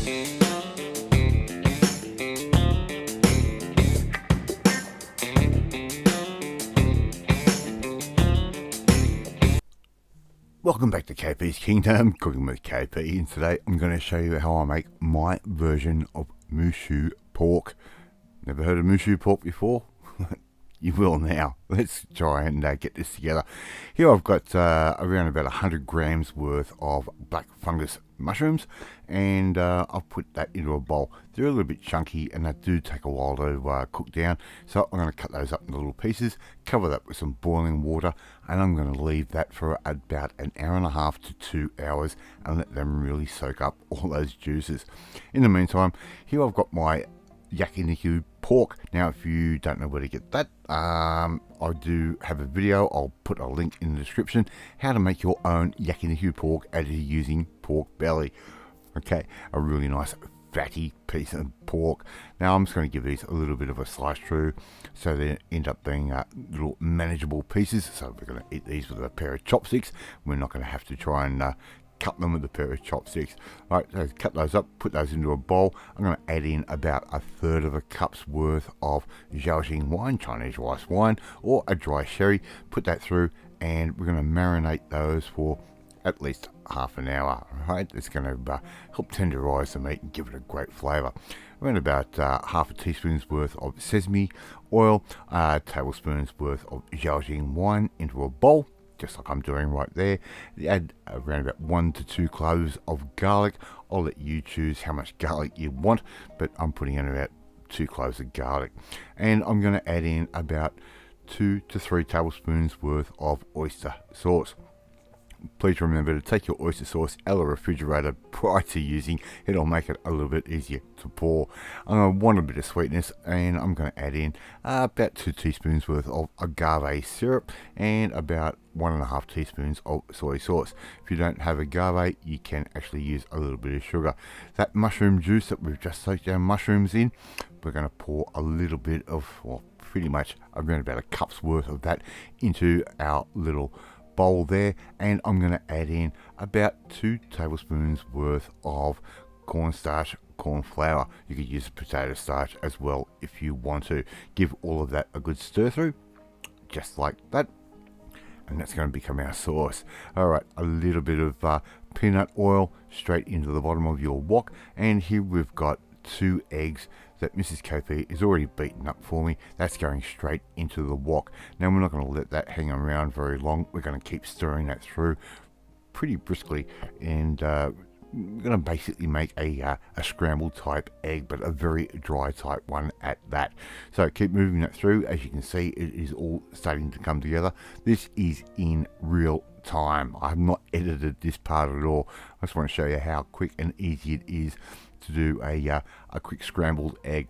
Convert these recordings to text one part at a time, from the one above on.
Welcome back to KP's Kingdom, Cooking with KP, and today I'm going to show you how I make my version of Mu Shu pork. Never heard of Mu Shu pork before? You will now. Let's try and get this together. Here I've got around about 100 grams worth of black fungus mushrooms, and I've put that into a bowl. They're a little bit chunky and they do take a while to cook down, so I'm going to cut those up into little pieces, cover that with some boiling water, and I'm going to leave that for about an hour and a half to 2 hours and let them really soak up all those juices. In the meantime, here I've got my yakiniku pork. Now if you don't know where to get that, I do have a video, I'll put a link in the description, how to make your own yakiniku pork as you're using pork belly. Okay, a really nice fatty piece of pork. Now I'm just going to give these a little bit of a slice through so they end up being little manageable pieces. So we're going to eat these with a pair of chopsticks. We're not going to have to try and cut them with a pair of chopsticks. Alright, so cut those up, put those into a bowl. I'm going to add in about 1/3 of a cup's worth of Zhaoxing wine, Chinese rice wine, or a dry sherry. Put that through, and we're going to marinate those for at least half an hour. Right, it's going to help tenderize the meat and give it a great flavor. Around about half a teaspoon's worth of sesame oil, tablespoon's worth of Zhaoxing wine into a bowl, just like I'm doing right there. You add around about 1 to 2 cloves of garlic. I'll let you choose how much garlic you want, but I'm putting in about 2 cloves of garlic. And I'm going to add in about 2 to 3 tablespoons worth of oyster sauce. Please remember to take your oyster sauce out of the refrigerator prior to using. It'll make it a little bit easier to pour. I'm going to want a bit of sweetness, and I'm going to add in about 2 teaspoons worth of agave syrup and about 1.5 teaspoons of soy sauce. If you don't have agave, you can actually use a little bit of sugar. That mushroom juice that we've just soaked our mushrooms in, we're going to pour a little bit of, well, pretty much around about a cup's worth of that into our little bowl there, and I'm going to add in about 2 tablespoons worth of cornstarch, corn flour. You could use potato starch as well if you want to. Give all of that a good stir through, just like that, and that's going to become our sauce. Alright, a little bit of peanut oil straight into the bottom of your wok, and here we've got 2 eggs that Mrs. KP is already beaten up for me. That's going straight into the wok. Now we're not going to let that hang around very long. We're going to keep stirring that through pretty briskly, and we're going to basically make a scrambled type egg, but a very dry type one at that. So keep moving that through. As you can see, it is all starting to come together. This is in real time. I have not edited this part at all. I just want to show you how quick and easy it is to do a quick scrambled egg.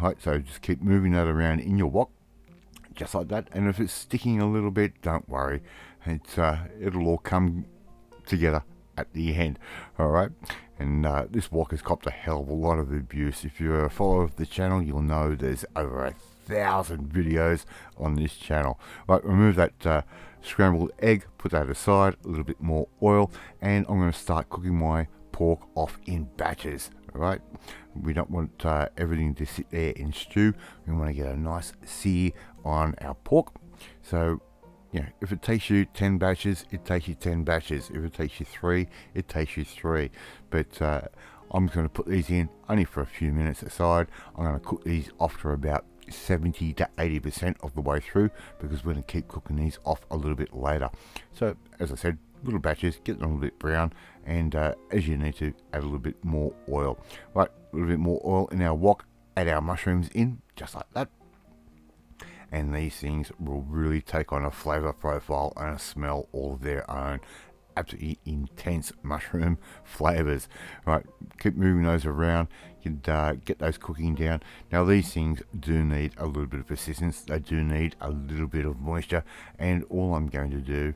Right, so just keep moving that around in your wok, just like that. And if it's sticking a little bit, don't worry. It'll all come together at the end. Alright, and this wok has copped a hell of a lot of abuse. If you're a follower of the channel, you'll know there's over 1,000 videos on this channel. Right, remove that scrambled egg, put that aside, a little bit more oil, and I'm going to start cooking my pork off in batches. Right, we don't want everything to sit there and stew. We want to get a nice sear on our pork. So yeah, if it takes you 10 batches, it takes you 10 batches. If it takes you 3, it takes you 3. But I'm going to put these in only for a few minutes aside. I'm going to cook these off for about 70 to 80% of the way through, because we're going to keep cooking these off a little bit later. So as I said, little batches, get them a little bit brown, and as you need to, add a little bit more oil. Right, a little bit more oil in our wok, add our mushrooms in, just like that. And these things will really take on a flavor profile and a smell all of their own. Absolutely intense mushroom flavors. Right, keep moving those around, get those cooking down. Now these things do need a little bit of persistence. They do need a little bit of moisture, and all I'm going to do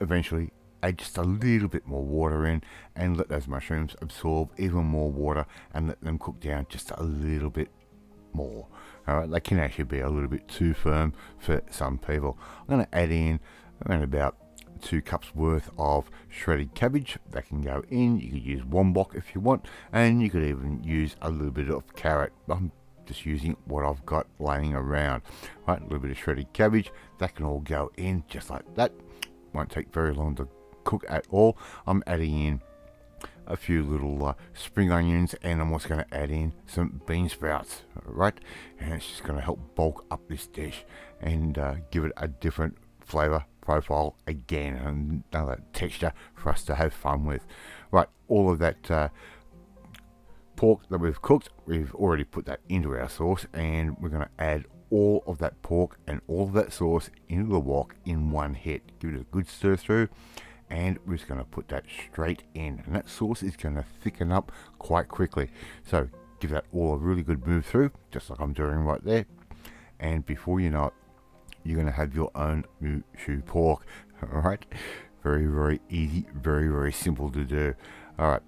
eventually, add just a little bit more water in and let those mushrooms absorb even more water and let them cook down just a little bit more. Alright, they can actually be a little bit too firm for some people. I'm going to add in around about 2 cups worth of shredded cabbage that can go in. You could use wombok if you want, and you could even use a little bit of carrot. I'm just using what I've got laying around. Right, a little bit of shredded cabbage that can all go in just like that. Won't take very long to cook at all. I'm adding in a few little spring onions, and I'm also going to add in some bean sprouts, right? And it's just going to help bulk up this dish and give it a different flavor profile again, and another texture for us to have fun with. Right, all of that pork that we've cooked, we've already put that into our sauce, and we're going to add all of that pork and all of that sauce into the wok in one hit. Give it a good stir through, and we're just going to put that straight in, and that sauce is going to thicken up quite quickly. So give that all a really good move through, just like I'm doing right there, and before you know it, you're going to have your own Mu Shu pork. Alright, very easy, very simple to do. Alright,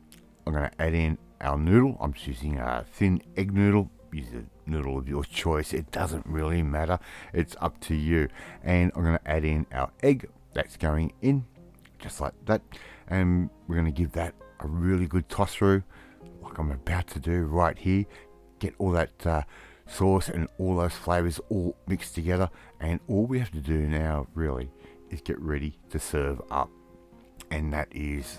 I'm going to add in our noodle. I'm just using a thin egg noodle. Use a noodle of your choice, it doesn't really matter, it's up to you. And I'm going to add in our egg that's going in just like that, and we're going to give that a really good toss through like I'm about to do right here. Get all that sauce and all those flavors all mixed together, and all we have to do now really is get ready to serve up, and that is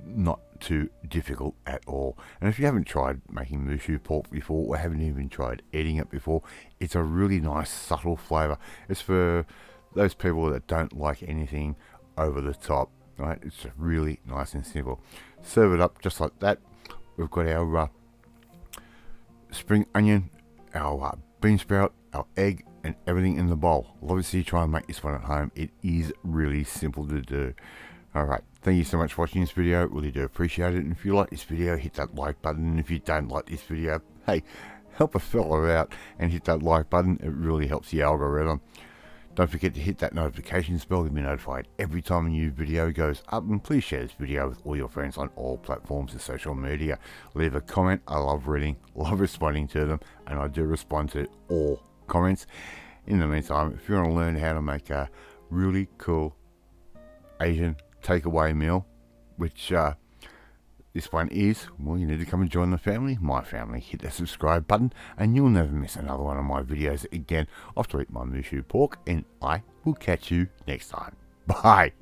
not too difficult at all. And if you haven't tried making Mu Shu pork before, or haven't even tried eating it before, it's a really nice subtle flavor. It's for those people that don't like anything over the top, right? It's really nice and simple. Serve it up just like that. We've got our spring onion, our bean sprout, our egg, and everything in the bowl. I'll obviously try and make this one at home. It is really simple to do. Alright, thank you so much for watching this video, really do appreciate it. And if you like this video, hit that like button, and if you don't like this video, hey, help a fella out and hit that like button, it really helps the algorithm. Don't forget to hit that notifications bell to be notified every time a new video goes up, and please share this video with all your friends on all platforms of social media. Leave a comment, I love reading, love responding to them, and I do respond to all comments. In the meantime, if you want to learn how to make a really cool Asian takeaway meal, which this one is, well, you need to come and join the family, my family. Hit that subscribe button and you'll never miss another one of my videos again. Off to eat my Mu Shu pork, and I will catch you next time. Bye.